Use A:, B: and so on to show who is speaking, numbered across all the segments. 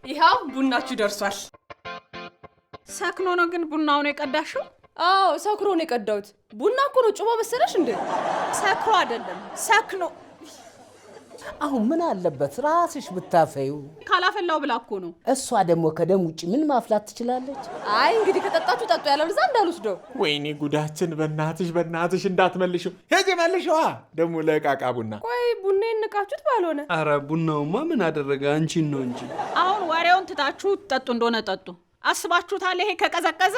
A: ይሄው ቡናችሁ ደርሷል።
B: ሰክኖ ነው ግን ቡናውን የቀዳሽው?
A: አዎ ሰክሮ ነው የቀዳሁት። ቡና እኮ ነው ጩባ መሰለሽ እንዴ?
B: ሰክሮ አይደለም ሰክኖ።
C: አሁን ምን አለበት ራስሽ ብታፈዩ?
B: ካላፈላው ብላ እኮ ነው።
C: እሷ ደግሞ ከደም ውጪ ምን ማፍላት ትችላለች?
A: አይ እንግዲህ ከጠጣችሁ ጠጡ ያለው ለዛ እንዳልወስደው።
D: ወይኔ ጉዳችን! በእናትሽ እንዳትመልሽው። ሄጄ መልሽዋ ደግሞ ለቃቃ ቡና።
A: ቆይ ቡና እንቃችሁት ባልሆነ።
E: አረ ቡናውማ ምን አደረገ? አንቺን ነው እንጂ።
B: አሁን ወሬውን ትታችሁ ጠጡ እንደሆነ ጠጡ። አስባችሁታል? ይሄ ከቀዘቀዘ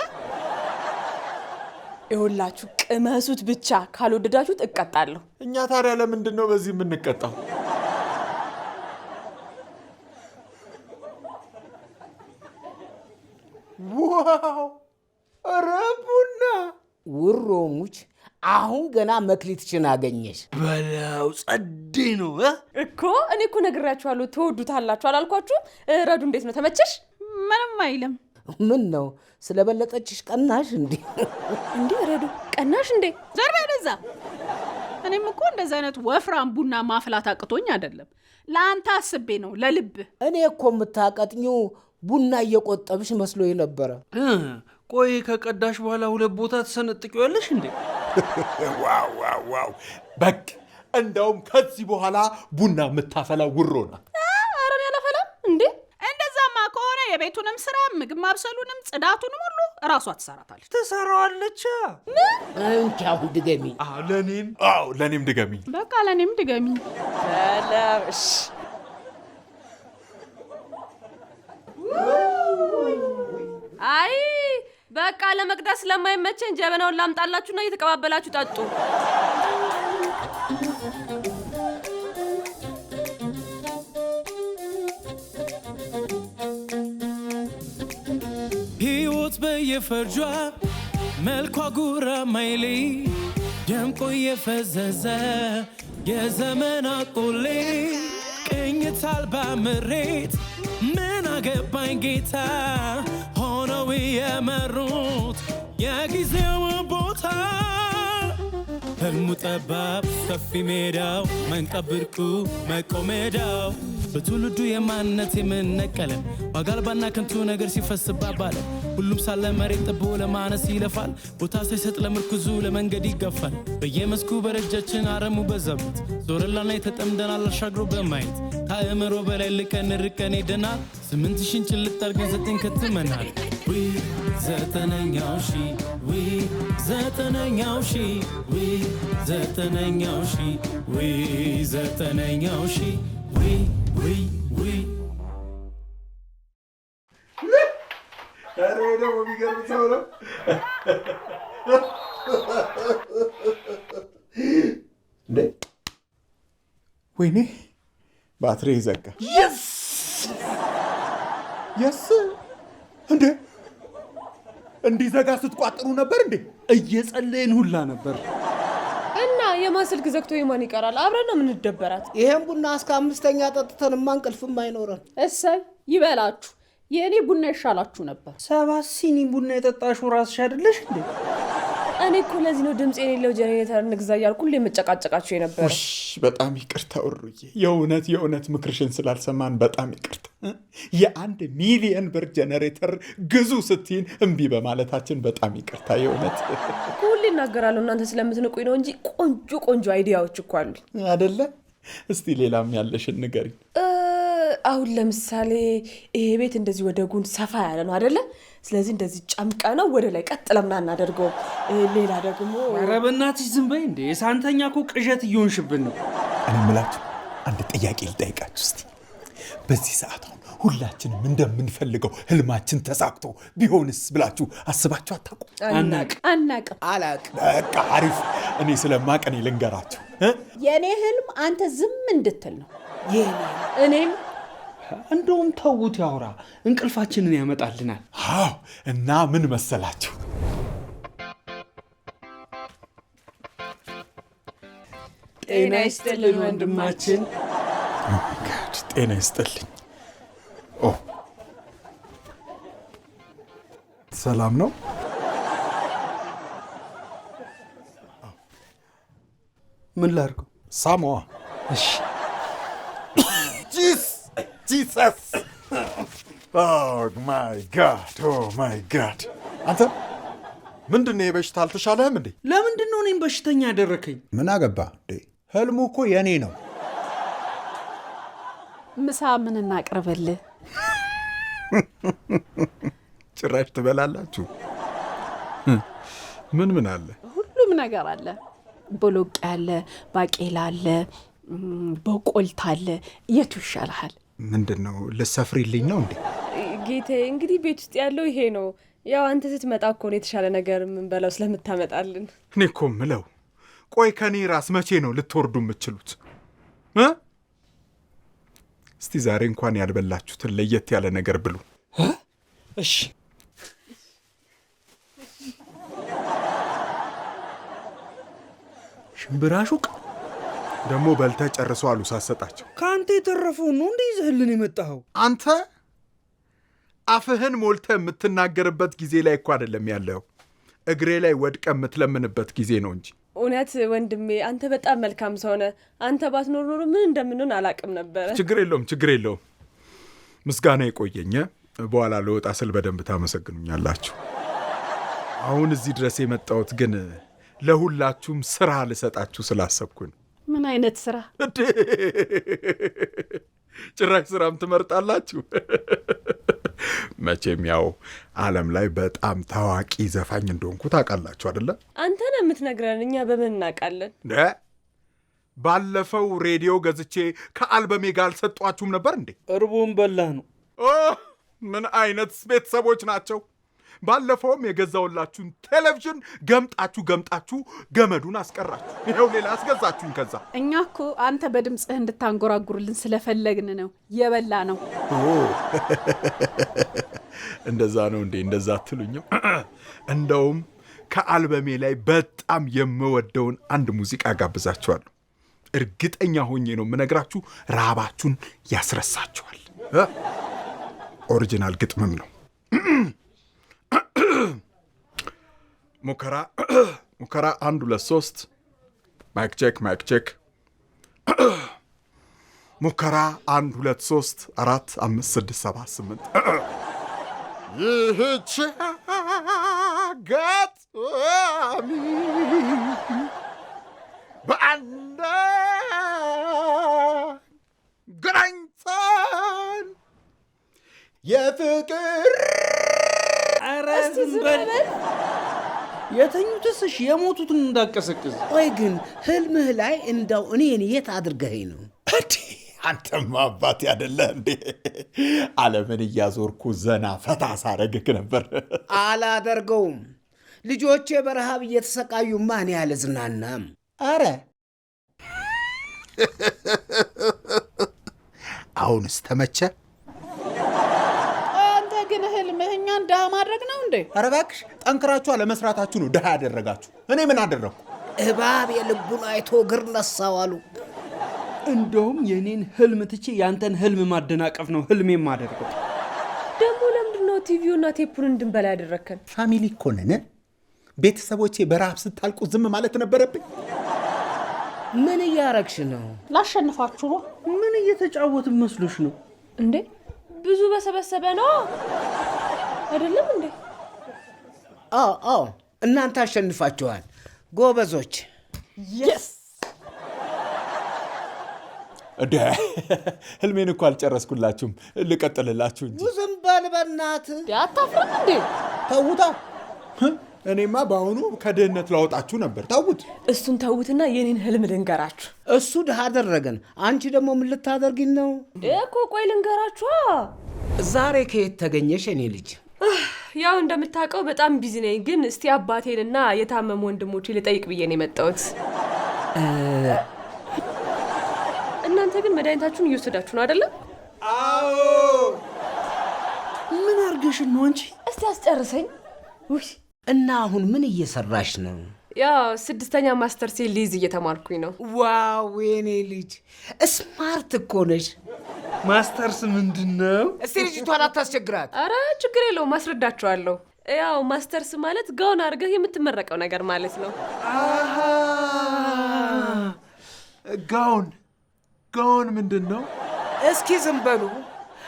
A: ይኸውላችሁ ቅመሱት ብቻ። ካልወደዳችሁት እቀጣለሁ።
D: እኛ ታዲያ ለምንድን ነው በዚህ የምንቀጣው? ዋው! ኧረ ቡና
C: ውሮሙች! አሁን ገና መክሊትሽን አገኘሽ።
E: በላው ጸዴ ነው
A: እኮ። እኔ እኮ ነግራችኋለሁ ትወዱታላችሁ አላልኳችሁም? ረዱ እንዴት ነው ተመቸሽ?
B: ምንም አይልም።
C: ምን ነው ስለበለጠችሽ ቀናሽ እንዴ?
A: እንዴ ረዱ ቀናሽ እንዴ?
B: ዘርባ ይደዛ። እኔም እኮ እንደዚህ አይነት ወፍራም ቡና ማፍላት አቅቶኝ አይደለም፣ ለአንተ አስቤ ነው፣ ለልብ።
C: እኔ እኮ የምታቀጥኙ ቡና እየቆጠብሽ መስሎኝ ነበረ።
E: ቆይ ከቀዳሽ በኋላ 2 ቦታ ተሰነጥቂዋለሽ እንዴ?
D: ዋው! በቃ እንደውም ከዚህ በኋላ ቡና የምታፈላ ውሮ ናት።
A: ኧረ እኔ አላፈላም እንዴ።
B: እንደዛማ ከሆነ የቤቱንም ስራ ምግብ ማብሰሉንም ጽዳቱንም ሁሉ እራሷ ትሰራታለች።
E: ትሰራዋለች።
C: አንቺ አሁን ድገሚ።
D: ለኔም ድገሚ።
B: በቃ ለኔም ድገሚ።
A: ሰላምሽ። አይ በቃ ለመቅዳት ስለማይመቸን ጀበናውን ላምጣላችሁና እየተቀባበላችሁ ጠጡ።
F: ሕይወት በየፈርጇ መልኳ ጉራ ማይሌ ደምቆ የፈዘዘ የዘመን አቆሌ ቅኝት አልባ ምሬት ምን አገባኝ ጌታ ሆነው የመሩት የጊዜው ቦታ ህልሙ ጠባብ ሰፊ ሜዳው መንቀብርኩ መቆሜዳው በትውልዱ የማንነት የምንነቀለ ዋጋ አልባና ከንቱ ነገር ሲፈስባባለ ሁሉም ሳለ መሬት ጠቦ ለማነስ ይለፋል ቦታ ሳይሰጥ ለምርኩዙ ለመንገድ ይገፋል በየመስኩ በረጃችን አረሙ በዛበት ዞረላና የተጠምደናል አሻግሮ በማየት ታእምሮ በላይ ልቀን ርቀን ሄደናል 8000 ጭልጥ አርገን 9 ከትመናል ዘጠነኛው ሺ ዘጠነኛው ሺ ዘጠነኛው ሺ ዘጠነኛው ሺ
D: ኧረ ደግሞ የሚገርም ሰው ነው። እንዴ ወይኔ ባትሪ ዘጋ። የስ እንዴ እንዲዘጋ ስትቋጥሩ ነበር እንዴ?
E: እየጸለይን ሁላ ነበር።
A: እና የማን ስልክ ዘግቶ የማን ይቀራል? አብረን ነው የምንደበራት።
C: ይሄን ቡና እስከ 5ኛ ጠጥተንማ እንቅልፍም አይኖረን።
B: እሰይ ይበላችሁ። የእኔ ቡና ይሻላችሁ ነበር።
E: 7 ሲኒ ቡና የጠጣሽው ራስሽ አይደለሽ እንዴ?
A: እኔ እኮ ለዚህ ነው ድምፅ የሌለው ጀነሬተር እንግዛ እያልኩ ሁሌ የምጨቃጨቃችሁ የነበረ።
D: በጣም ይቅርታ ውሩዬ፣ የእውነት ምክርሽን ስላልሰማን በጣም ይቅርታ። የ1 ሚሊዮን ብር ጀነሬተር ግዙ ስትይን እምቢ በማለታችን በጣም ይቅርታ። የእውነት
A: ሁሌ እናገራለሁ እናንተ ስለምትንቁኝ ነው እንጂ ቆንጆ አይዲያዎች እኮ አሉኝ
D: አይደለ? እስቲ ሌላም ያለሽን ንገሪኝ።
A: አሁን ለምሳሌ ይሄ ቤት እንደዚህ ወደ ጎን ሰፋ ያለ ነው አይደለ? ስለዚህ እንደዚህ ጨምቀ ነው ወደ ላይ ቀጥ ለምን አናደርገው? ሌላ ደግሞ
E: ኧረ በእናትሽ ዝም በይ እንዴ! ሳንተኛ እኮ ቅዠት እየሆንሽብን ነው።
D: እኔ የምላችሁ አንድ ጥያቄ ልጠይቃችሁ እስቲ። በዚህ ሰዓት አሁን ሁላችንም እንደምንፈልገው ህልማችን ተሳክቶ ቢሆንስ ብላችሁ አስባችሁ አታውቁ?
B: አናቅም።
D: በቃ አሪፍ። እኔ ስለማቅ እኔ ልንገራችሁ።
B: የኔ ህልም አንተ ዝም እንድትል ነው።
A: እኔም
E: እንደውም ተውት ያውራ፣ እንቅልፋችንን ያመጣልናል።
D: አዎ እና ምን መሰላችሁ?
E: ጤና ይስጥልን ወንድማችን።
D: ጤና ይስጥልኝ። ሰላም ነው?
E: ምን ላድርገው?
D: ሳሞዋ። ጂሰስ ማይ ጋድ አንተ ምንድን ነው የበሽታ አልተሻለህም እንዴ?
E: ለምንድን ነው እኔም በሽተኛ ያደረከኝ?
D: ምን አገባ እንዴ? ህልሙ እኮ የኔ ነው።
B: ምሳ ምን እናቅርብልህ?
D: ጭራሽ ትበላላችሁ? ምን አለ?
B: ሁሉም ነገር አለ። ቦሎቄ አለ፣ ባቄላ አለ፣ በቆልታ አለ። የቱ ይሻልሃል?
D: ምንድን ነው ልትሰፍሪልኝ ነው እንዴ?
A: ጌቴ እንግዲህ ቤት ውስጥ ያለው ይሄ ነው። ያው አንተ ስትመጣ እኮ ነው የተሻለ ነገር የምንበላው ስለምታመጣልን።
D: እኔ እኮ ምለው ቆይ ከኔ ራስ መቼ ነው ልትወርዱ የምትችሉት? እስቲ ዛሬ እንኳን ያልበላችሁትን ለየት ያለ ነገር ብሉ።
E: እሺ ሽምብራ ሹቅ
D: ደግሞ በልተህ ጨርሶ አሉ ሳሰጣቸው።
E: ከአንተ የተረፈውን ነው እንደ ይዘህልን የመጣኸው?
D: አንተ አፍህን ሞልተህ የምትናገርበት ጊዜ ላይ እኮ አይደለም ያለው፣ እግሬ ላይ ወድቀ የምትለምንበት ጊዜ ነው እንጂ።
A: እውነት ወንድሜ አንተ በጣም መልካም ሰው ነህ። አንተ ባትኖር ኖሮ ምን እንደምንሆን አላቅም ነበረ።
D: ችግር የለውም። ምስጋና የቆየኝ። በኋላ ለወጣ ስል በደንብ ታመሰግኑኛላችሁ። አሁን እዚህ ድረስ የመጣሁት ግን ለሁላችሁም ስራ ልሰጣችሁ ስላሰብኩኝ።
B: ምን አይነት ስራ?
D: ጭራሽ ስራም ትመርጣላችሁ? መቼም ያው ዓለም ላይ በጣም ታዋቂ ዘፋኝ እንደሆንኩ ታውቃላችሁ አይደለ?
A: አንተ ነህ የምትነግረን፣ እኛ በምን እናውቃለን?
D: ባለፈው ሬዲዮ ገዝቼ ከአልበሜ ጋር አልሰጧችሁም ነበር እንዴ?
E: እርቦም በላህ ነው።
D: ምን አይነት ቤተሰቦች ናቸው? ባለፈውም የገዛውላችሁን ቴሌቪዥን ገምጣችሁ ገመዱን አስቀራችሁ። ይኸው ሌላ አስገዛችሁኝ። ከዛ
B: እኛ እኮ አንተ በድምፅህ እንድታንጎራጉርልን ስለፈለግን ነው የበላ ነው።
D: እንደዛ ነው እንዴ? እንደዛ አትሉኝም? እንደውም ከአልበሜ ላይ በጣም የምወደውን አንድ ሙዚቃ ጋብዛችኋለሁ። እርግጠኛ ሆኜ ነው የምነግራችሁ፣ ረሃባችሁን ያስረሳችኋል። ኦሪጂናል ግጥምም ነው። ሙከራ 1 2 3 ማይክ ቼክ ሙከራ 1 2 3 4 5 6 7 8 ይህች አጋጣሚ በአንድ ገናኝተን የፍቅር
E: አረዝበል የተኙትስ እሺ፣ የሞቱትን እንዳቀሰቅዝ።
C: ቆይ ግን ህልምህ ላይ እንዳው እኔን የት አድርገኸኝ ነው?
D: አንተማ አባት ያደለ እንዴ? ዓለምን እያዞርኩ ዘና ፈታ ሳረግክ ነበር።
C: አላደርገውም። ልጆቼ በረሃብ እየተሰቃዩማ እኔ አልዝናናም።
D: አረ አሁንስ ተመቸ?
B: አንተ ግን ህልምህ እኛን ድሃ ማድረግ ነው እንዴ?
D: ኧረ እባክሽ ጠንክራችሁ አለመስራታችሁ ነው ድሃ ያደረጋችሁ። እኔ ምን አደረግኩ?
C: እባብ የልቡን አይቶ እግር ነሳው አሉ።
E: እንደውም የኔን ህልም ትቼ ያንተን ህልም ማደናቀፍ ነው ህልሜ የማደርገው።
A: ደግሞ ለምንድነው ቲቪውና ቴፑን እንድንበላ ያደረከን?
D: ፋሚሊ እኮ ነን። ቤተሰቦቼ በረሃብ ስታልቁ ዝም ማለት ነበረብኝ?
C: ምን እያረግሽ ነው?
B: ላሸንፋችሁ ነው።
E: ምን እየተጫወትን መስሎሽ ነው
A: እንዴ? ብዙ በሰበሰበ ነው አይደለም እንዴ?
C: አዎ እናንተ አሸንፋችኋል ጎበዞች።
A: የስ
D: እደ ህልሜን እኮ አልጨረስኩላችሁም። ልቀጥልላችሁ እንጂ።
C: ዝም በል በእናትህ።
B: አታፍርም እንዴ?
D: ተውታ። እኔማ በአሁኑ ከድህነት ላወጣችሁ ነበር። ተውት።
A: እሱን ተውትና የኔን ህልም ልንገራችሁ።
C: እሱ ድሃ አደረገን፣ አንቺ ደግሞ ምን ልታደርጊን ነው
A: እኮ? ቆይ ልንገራችኋ።
C: ዛሬ ከየት ተገኘሽ የኔ ልጅ?
A: ያው እንደምታውቀው በጣም ቢዚ ነኝ፣ ግን እስቲ አባቴንና የታመሙ ወንድሞቼ ልጠይቅ ብዬ ነው የመጣሁት። እናንተ ግን መድኃኒታችሁን እየወሰዳችሁ ነው አይደለም?
D: አዎ።
E: ምን አርገሽ ነው አንቺ?
A: እስቲ አስጨርሰኝ። ውይ
C: እና አሁን ምን እየሰራሽ ነው?
A: ያው 6ኛ ማስተርስ ሊዝ እየተማርኩኝ ነው።
C: ዋው የኔ ልጅ ስማርት እኮ ነሽ።
E: ማስተርስ ምንድነው?
C: እስቲ ልጅቷን አታስቸግራት።
A: አረ ችግር የለውም ማስረዳችኋለሁ። ያው ማስተርስ ማለት ጋውን አድርገህ የምትመረቀው ነገር ማለት ነው።
D: አሃ ጋውን ምንድን ነው?
C: እስኪ ዝም በሉ።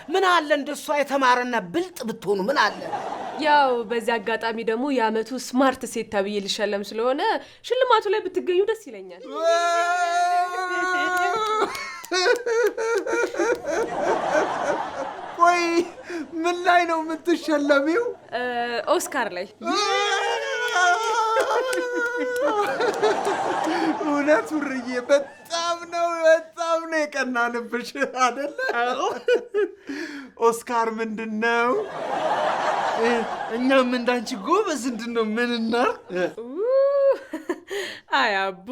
C: ምን አለ እንደሷ የተማረና ብልጥ ብትሆኑ ምን አለ?
A: ያው በዚህ አጋጣሚ ደግሞ የአመቱ ስማርት ሴት ተብዬ ልሸለም ስለሆነ ሽልማቱ ላይ ብትገኙ ደስ ይለኛል።
D: ቆይ ምን ላይ ነው የምትሸለሚው?
A: ኦስካር ላይ።
D: እውነት ውርዬ በጣም ነው የቀናንብሽ አይደለ? ኦስካር ምንድን ነው?
E: እኛም እንዳንቺ ጎበዝ እንድነው ምንና
A: አይ አቡ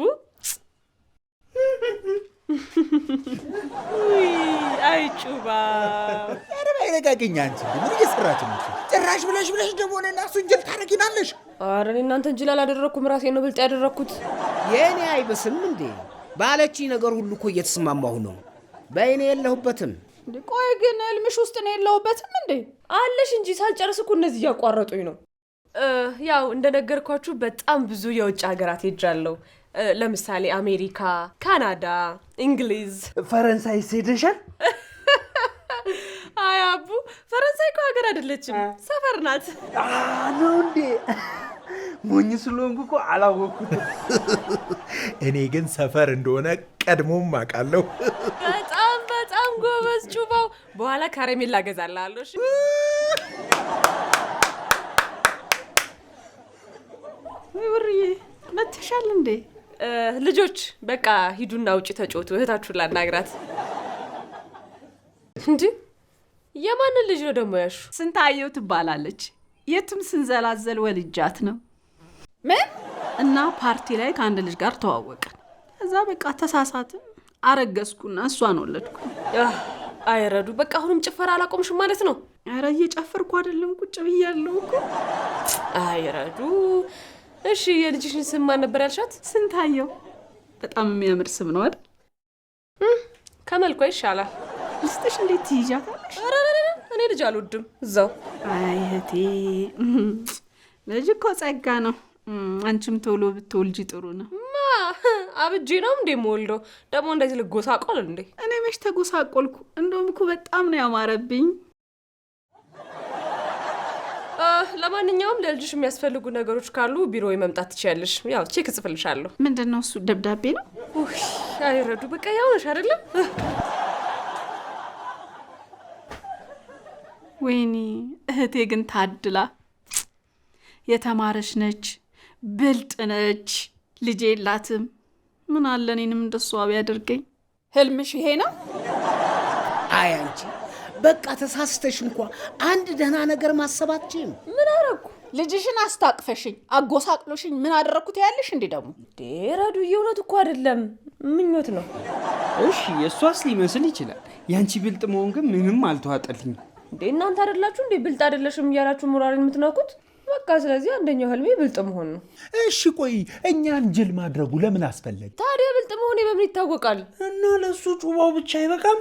A: አይ ጩባ
G: ኧረ ባይረጋገኝ አንቺ ምን እየሰራች ነው? ጭራሽ ብለሽ ደግሞ እኔና እሱ እንጀል ታረጊናለሽ?
A: ኧረ እኔ እናንተ እንጂ አላደረኩም፣ ራሴን ነው ብልጥ ያደረኩት።
C: የኔ አይብስም እንዴ? ባለች ነገር ሁሉ እኮ እየተስማማሁ ነው። በእኔ የለሁበትም።
B: ቆይ ግን ህልምሽ ውስጥ ነው የለሁበትም እንዴ?
A: አለሽ እንጂ ሳልጨርስ እኮ እነዚህ እያቋረጡኝ ነው። ያው እንደነገርኳችሁ በጣም ብዙ የውጭ ሀገራት ሄጃለሁ። ለምሳሌ አሜሪካ፣ ካናዳ፣ እንግሊዝ፣
E: ፈረንሳይ ሄደሻል?
A: አይ አቡ ፈረንሳይ እኮ ሀገር አይደለችም፣ ሰፈር ናት።
E: ነው እንዴ? ሞኝ ስለሆንኩ እኮ አላወቅኩትም።
D: እኔ ግን ሰፈር እንደሆነ ቀድሞም አውቃለሁ።
A: በጣም ጎበዝ ጩባው። በኋላ ካረሜላ እገዛልሃለሁ። እሺ
B: ውርዬ መተሻል እንዴ?
A: ልጆች በቃ ሂዱና ውጪ ተጫወቱ። እህታችሁን ላናግራት። እንዴ የማንን ልጅ ነው ደግሞ ያሹ?
B: ስንታየው ትባላለች። የትም ስንዘላዘል ወልጃት ነው። ምን እና ፓርቲ ላይ ከአንድ ልጅ ጋር ተዋወቅን። ከዛ በቃ ተሳሳትን፣ አረገዝኩና እሷን ወለድኩ።
A: አይረዱ በቃ አሁንም ጭፈራ አላቆምሽም ማለት ነው?
B: ኧረ እየጨፈርኩ አይደለም ቁጭ ብያለሁ እኮ።
A: አይረዱ እሺ የልጅሽን ስም ማን ነበር ያልሻት?
B: ስንታየው። በጣም የሚያምር ስም ነው አይደል?
A: ከመልኳ ይሻላል።
B: ልስጥሽ እንዴት ትይዣታለሽ?
A: ኧረ እኔ ልጅ አልወድም እዛው።
B: አይ እህቴ ልጅ እኮ ጸጋ ነው። አንቺም ቶሎ ብትወልጂ ጥሩ ነው።
A: አብጄ ነው እንዴ የምወልደው? ደግሞ እንደዚህ ልጎሳቆል እንዴ?
B: እኔ መች ተጎሳቆልኩ? እንደውም እኮ በጣም ነው ያማረብኝ።
A: ለማንኛውም ለልጅሽ የሚያስፈልጉ ነገሮች ካሉ ቢሮ መምጣት ትችያለሽ። ያው ቼክ እጽፍልሻለሁ።
B: ምንድነው እሱ? ደብዳቤ ነው?
A: አይረዱ በቃ ያው ነሽ አይደለም?
B: ወይኔ እህቴ ግን ታድላ የተማረች ነች፣ ብልጥ ነች፣ ልጅ የላትም። ምን አለ እኔንም እንደሷ ቢያደርገኝ። ህልምሽ ይሄ ነው?
C: አይ አንቺ በቃ ተሳስተሽ እንኳ አንድ ደህና ነገር ማሰባችም።
A: ምን አረኩ?
B: ልጅሽን አስታቅፈሽኝ አጎሳቅሎሽኝ ምን አደረኩት ያለሽ እንዴ? ደግሞ
A: ረዱ የእውነት እኮ አይደለም ምኞት ነው።
E: እሺ የእሷስ ሊመስል ይችላል። ያንቺ ብልጥ መሆን ግን ምንም አልተዋጠልኝም።
A: እንዴ እናንተ አይደላችሁ እንዴ ብልጥ አይደለሽም እያላችሁ ሞራልን የምትነኩት? በቃ ስለዚህ አንደኛው ህልሜ ብልጥ መሆን ነው።
G: እሺ ቆይ እኛን ጅል ማድረጉ ለምን አስፈለገ?
A: ታዲያ ብልጥ መሆኔ በምን ይታወቃል?
E: እና ለሱ ጩባው ብቻ አይበቃም?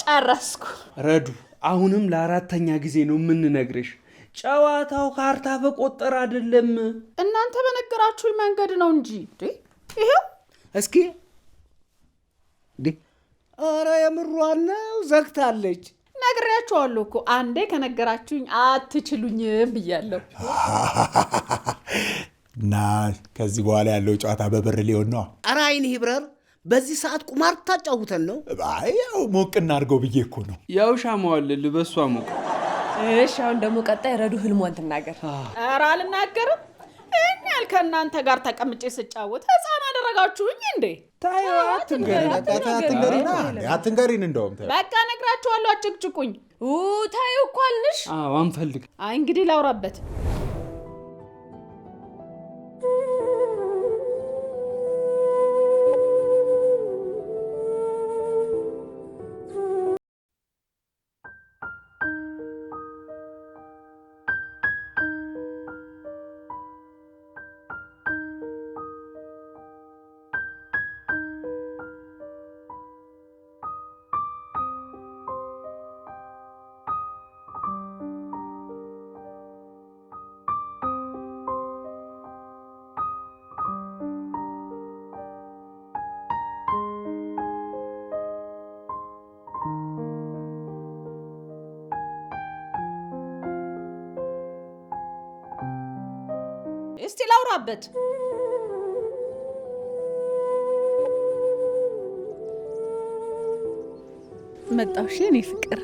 B: ጨረስኩ።
E: ረዱ አሁንም ለአራተኛ ጊዜ ነው የምንነግርሽ፣ ጨዋታው ካርታ በቆጠር አይደለም።
B: እናንተ በነገራችሁ መንገድ ነው እንጂ ይሄው
C: እስኪ ኧረ የምሯን ነው ዘግታለች።
B: ነግሬያችኋለሁ እኮ አንዴ ከነገራችሁኝ አትችሉኝም ብያለሁ።
G: እና ከዚህ በኋላ ያለው ጨዋታ በብር ሊሆን ነው።
C: ኧረ አይን ይብረር። በዚህ ሰዓት ቁማር ታጫውተን ነው?
G: አይ ያው ሞቅ እናድርገው ብዬ እኮ ነው።
E: ያው ሻማዋል በሷ ሞቅ።
A: እሺ አሁን ደግሞ ቀጣይ ረዱ ህልሟን ትናገር።
B: ኧረ አልናገርም። እኔ ከእናንተ ጋር ተቀምጬ ስጫወት ህፃን አደረጋችሁኝ እንዴ?
G: አትንገሪን። እንደውም
B: በቃ ነግራችኋለሁ፣ አጭቅጭቁኝ።
A: ታዩ እኮ አልንሽ።
E: አንፈልግ።
B: አይ እንግዲህ ላውራበት። እስቲ ላውራበት። መጣው እሺ እኔ ፍቅር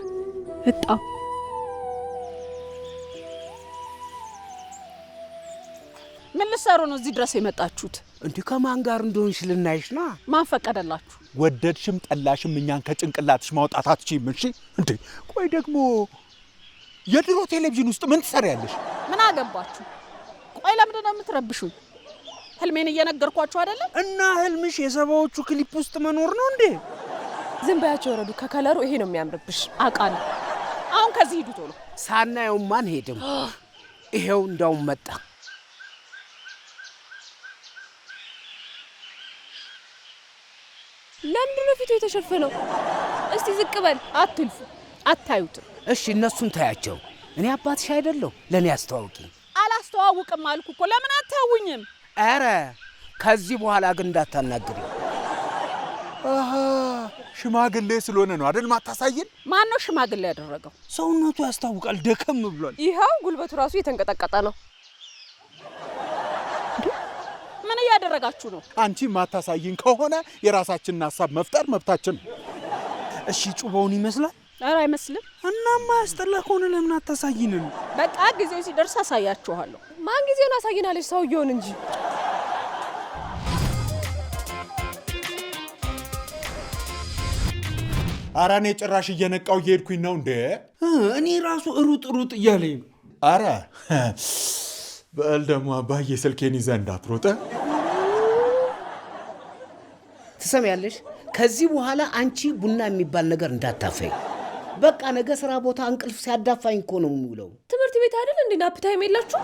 B: መጣው። ምን ልትሰሩ ነው እዚህ ድረስ የመጣችሁት?
C: እንዲህ ከማን ጋር እንደሆንሽ ልናይሽ ና።
B: ማን ፈቀደላችሁ?
D: ወደድሽም ጠላሽም እኛን ከጭንቅላትሽ ማውጣት አትችይም። እሺ እንዴ ቆይ ደግሞ የድሮ ቴሌቪዥን ውስጥ ምን ትሰሪያለሽ?
B: ምን አገባችሁ? ቆይ ለምንድን ነው የምትረብሹኝ? ህልሜን እየነገርኳችሁ አይደለም?
E: እና ህልምሽ የሰባዎቹ ክሊፕ ውስጥ መኖር ነው እንዴ?
A: ዝም በያቸው ወረዱ። ከከለሩ ይሄ ነው የሚያምርብሽ።
B: አውቃለሁ። አሁን ከዚህ ሂዱ ቶሎ።
C: ሳናየው ማን ሄድም። ይሄው እንዳውም መጣ።
A: ለምንድን ነው ፊቱ የተሸፈነው? እስቲ ዝቅ በል።
B: አትልፉ፣ አታዩትም።
C: እሺ እነሱን ታያቸው። እኔ አባትሽ አይደለሁ? ለእኔ አስተዋውቂ።
B: አላስተዋውቅም አልኩ እኮ። ለምን አታውኝም?
C: ኧረ ከዚህ በኋላ ግን እንዳታናግሪ።
D: አሃ ሽማግሌ ስለሆነ ነው አይደል ማታሳየን?
B: ማን ነው ሽማግሌ ያደረገው?
E: ሰውነቱ ያስታውቃል፣ ደከም ብሏል።
A: ይኸው ጉልበቱ ራሱ የተንቀጠቀጠ ነው።
B: ምን እያደረጋችሁ ነው?
D: አንቺ ማታሳይን ከሆነ የራሳችንን ሀሳብ መፍጠር መብታችን ነው።
E: እሺ ጩባውን ይመስላል?
B: ኧረ አይመስልም።
E: እናማ ያስጠላ ከሆነ ለምን አታሳይንም?
B: በቃ ጊዜው ሲደርስ አሳያችኋለሁ።
A: ማን ጊዜውን አሳይናለች? ሰውየውን እንጂ።
D: ኧረ እኔ ጭራሽ እየነቃው እየሄድኩኝ ነው እንዴ።
E: እኔ ራሱ ሩጥ እያለኝ ነው።
D: ኧረ በል ደግሞ አባዬ ስልኬን ይዘህ እንዳትሮጥ።
C: ትሰሚያለሽ? ከዚህ በኋላ አንቺ ቡና የሚባል ነገር እንዳታፈኝ። በቃ ነገ ስራ ቦታ እንቅልፍ ሲያዳፋኝ እኮ ነው የሚውለው።
A: ትምህርት ቤት አይደል እንዴ? ናፕታይም የላችሁ?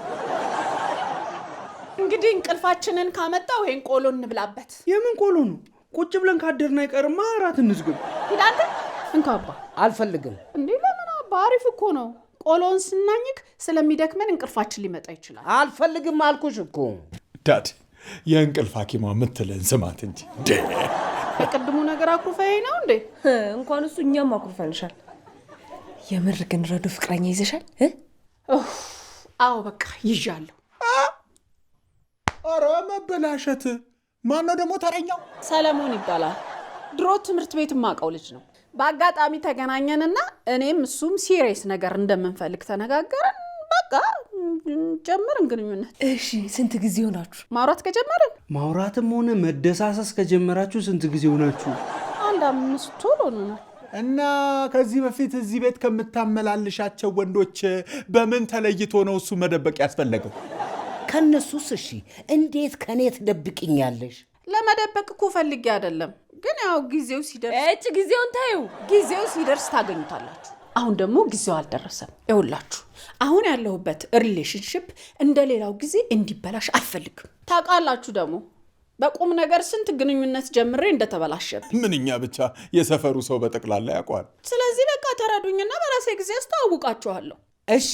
B: እንግዲህ እንቅልፋችንን ካመጣው ይሄን ቆሎ እንብላበት።
E: የምን ቆሎ ነው? ቁጭ ብለን ካደርን አይቀርማ እራት እንዝግብ።
B: ይላንተ እንካባ
C: አልፈልግም።
B: እንዴ ለምን አባ? አሪፍ እኮ ነው። ቆሎን ስናኝክ ስለሚደክመን እንቅልፋችን ሊመጣ ይችላል።
C: አልፈልግም አልኩሽ እኮ።
D: ዳድ የእንቅልፍ ሐኪሟ የምትለን ስማት እንጂ
B: የቅድሙ ነገር አኩርፈኝ ነው እንዴ?
A: እንኳን እሱ እኛም አኩርፈንሻል። የምር ግን ረዱ ፍቅረኛ ይዘሻል?
B: አዎ በቃ ይዣለሁ።
D: ኧረ መበላሸት። ማን ነው ደግሞ ተረኛው?
B: ሰለሞን ይባላል። ድሮ ትምህርት ቤት የማውቀው ልጅ ነው። በአጋጣሚ ተገናኘንና እኔም እሱም ሲሪየስ ነገር እንደምንፈልግ ተነጋገርን። በቃ ጀመርን ግንኙነት።
A: እሺ ስንት ጊዜ ሆናችሁ
B: ማውራት ከጀመርን?
E: ማውራትም ሆነ መደሳሰስ ከጀመራችሁ ስንት ጊዜ ሆናችሁ?
B: 1-5 ወር ሆኖናል።
D: እና ከዚህ በፊት እዚህ ቤት ከምታመላልሻቸው ወንዶች በምን ተለይቶ ነው እሱ መደበቅ ያስፈለገው?
C: ከነሱስ? እሺ እንዴት ከኔ ትደብቅኛለሽ?
B: ለመደበቅ እኮ ፈልጌ አይደለም፣ ግን ያው ጊዜው ሲደርስ
A: ጊዜውን ታዩ።
B: ጊዜው ሲደርስ ታገኙታላችሁ። አሁን ደግሞ ጊዜው አልደረሰም። ይኸውላችሁ አሁን ያለሁበት ሪሌሽንሽፕ እንደሌላው ጊዜ እንዲበላሽ አልፈልግም። ታውቃላችሁ ደግሞ በቁም ነገር ስንት ግንኙነት ጀምሬ እንደተበላሸብ።
D: ምንኛ ብቻ የሰፈሩ ሰው በጠቅላላ ያውቀዋል።
B: ስለዚህ በቃ ተረዱኝና በራሴ ጊዜ አስተዋውቃችኋለሁ።
C: እሺ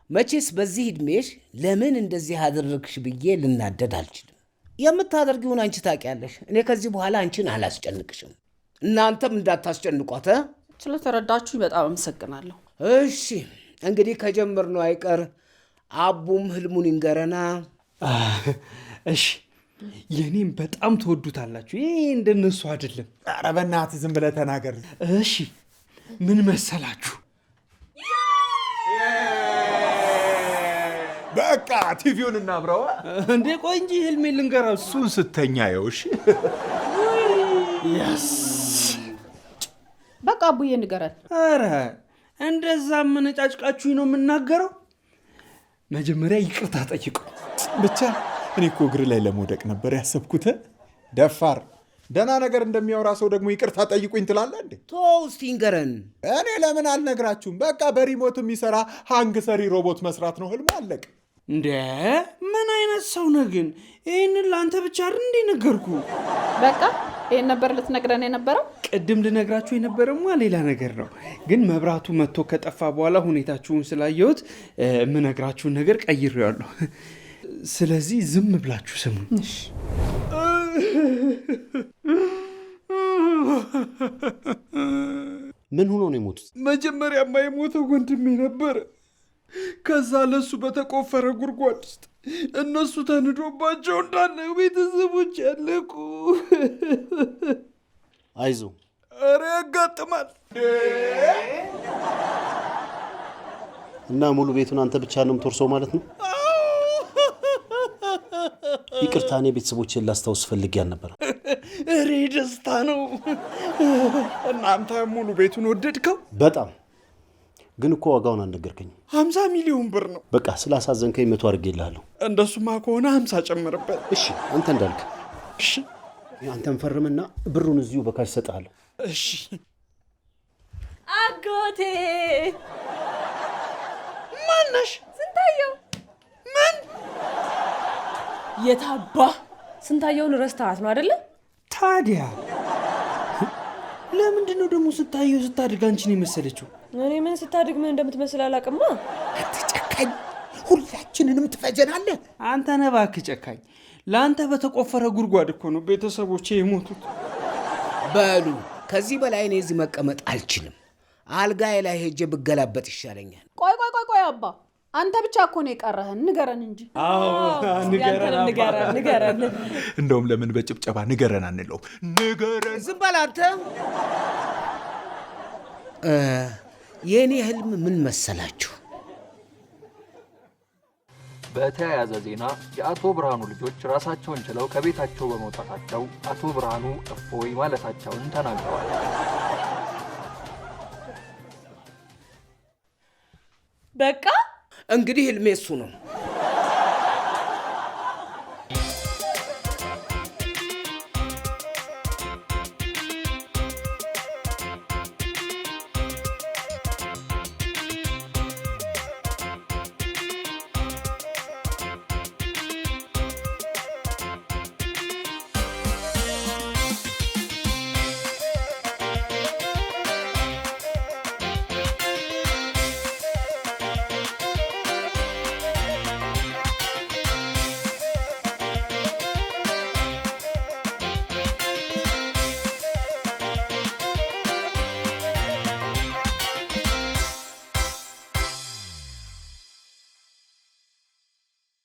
C: መቼስ በዚህ ዕድሜሽ ለምን እንደዚህ አደረግሽ ብዬ ልናደድ አልችልም። የምታደርጊውን አንቺ ታውቂያለሽ። እኔ ከዚህ በኋላ አንቺን አላስጨንቅሽም፣ እናንተም እንዳታስጨንቋት።
B: ስለተረዳችሁኝ በጣም አመሰግናለሁ።
C: እሺ እንግዲህ ከጀመርነው አይቀር አቡም ህልሙን ይንገረና።
E: እሺ የኔም በጣም ትወዱታላችሁ። ይሄ እንደነሱ አይደለም።
D: ኧረ በእናትህ ዝም ብለህ ተናገር።
E: እሺ ምን መሰላችሁ?
D: በቃ ቲቪውን እናብረዋ
E: እንዴ። ቆይ እንጂ ህልሜን ልንገራው።
D: እሱን ስተኛ የውሽ
B: በቃ አቡዬ ንገረን።
E: ኧረ እንደዛ መነጫጭቃችሁኝ ነው የምናገረው። መጀመሪያ ይቅርታ ጠይቁ
D: ብቻ። እኔ እኮ እግር ላይ ለመውደቅ ነበር ያሰብኩት። ደፋር ደህና ነገር እንደሚያወራ ሰው ደግሞ ይቅርታ ጠይቁኝ ትላለህ እንዴ?
C: ተው እስቲ ንገረን።
D: እኔ ለምን አልነግራችሁም? በቃ በሪሞት የሚሰራ ሃንግ ሰሪ ሮቦት መስራት ነው ህልሙ። አለቅ
E: እንዴ። ምን አይነት ሰው ነህ ግን? ይህንን ለአንተ ብቻ አይደል እንዴ ነገርኩ?
B: በቃ ይህን ነበር ልትነግረን የነበረው?
E: ቅድም ልነግራችሁ የነበረማ ሌላ ነገር ነው፣ ግን መብራቱ መጥቶ ከጠፋ በኋላ ሁኔታችሁን ስላየሁት የምነግራችሁን ነገር ቀይሬዋለሁ። ስለዚህ ዝም ብላችሁ ስሙ።
G: ምን ሆኖ ነው የሞቱት?
E: መጀመሪያማ የሞተው ወንድሜ ነበር። ከዛ ለሱ በተቆፈረ ጉድጓድ ውስጥ እነሱ ተንዶባቸው እንዳለ ቤተሰቦች ያለቁ።
H: አይዞ።
E: ኧረ ያጋጥማል።
H: እና ሙሉ ቤቱን አንተ ብቻ ነው የምትወርሰው ማለት ነው? ይቅርታ፣ እኔ ቤተሰቦቼን ላስታውስ ፈልጌ አልነበረ።
E: እሬ ደስታ ነው። እናንተ ሙሉ ቤቱን ወደድከው?
H: በጣም ግን እኮ ዋጋውን አልነገርከኝም።
E: 50 ሚሊዮን ብር ነው።
H: በቃ ስላሳዘንከኝ 100 አድርጌልሃለሁ።
E: እንደሱማ ከሆነ 50 ጨምርበት።
H: እሺ አንተ እንዳልክ።
E: እሺ
H: አንተን ፈርምና ብሩን እዚሁ በካሽ እሰጥሃለሁ።
E: እሺ
A: አጎቴ።
E: ማነሽ?
A: ስንታየው።
E: ምን?
A: የታባ ስንታየውን ረስተሃት ነው አይደለ?
E: ታዲያ ለምንድን ነው ደግሞ ስታየው ስታድግ አንቺን የመሰለችው?
A: እኔ ምን ስታድግ ምን እንደምትመስል አላውቅማ።
G: አትጨካኝ፣ ሁላችንንም ትፈጀናለህ።
E: አንተ ነህ እባክህ ጨካኝ። ለአንተ በተቆፈረ ጉድጓድ እኮ ነው ቤተሰቦቼ የሞቱት።
C: በሉ ከዚህ በላይ እኔ እዚህ መቀመጥ አልችልም። አልጋዬ ላይ ሄጄ ብገላበጥ ይሻለኛል።
B: ቆይ አባ፣ አንተ ብቻ እኮ ነው የቀረህን። ንገረን እንጂ።
A: ንገረን።
D: እንደውም ለምን በጭብጨባ ንገረን አንለው? ንገረን።
C: ዝም በል አንተ። የእኔ ህልም ምን መሰላችሁ?
I: በተያያዘ ዜና የአቶ ብርሃኑ ልጆች ራሳቸውን ችለው ከቤታቸው በመውጣታቸው አቶ ብርሃኑ እፎይ ማለታቸውን ተናግረዋል።
A: በቃ
C: እንግዲህ ህልሜ እሱ ነው።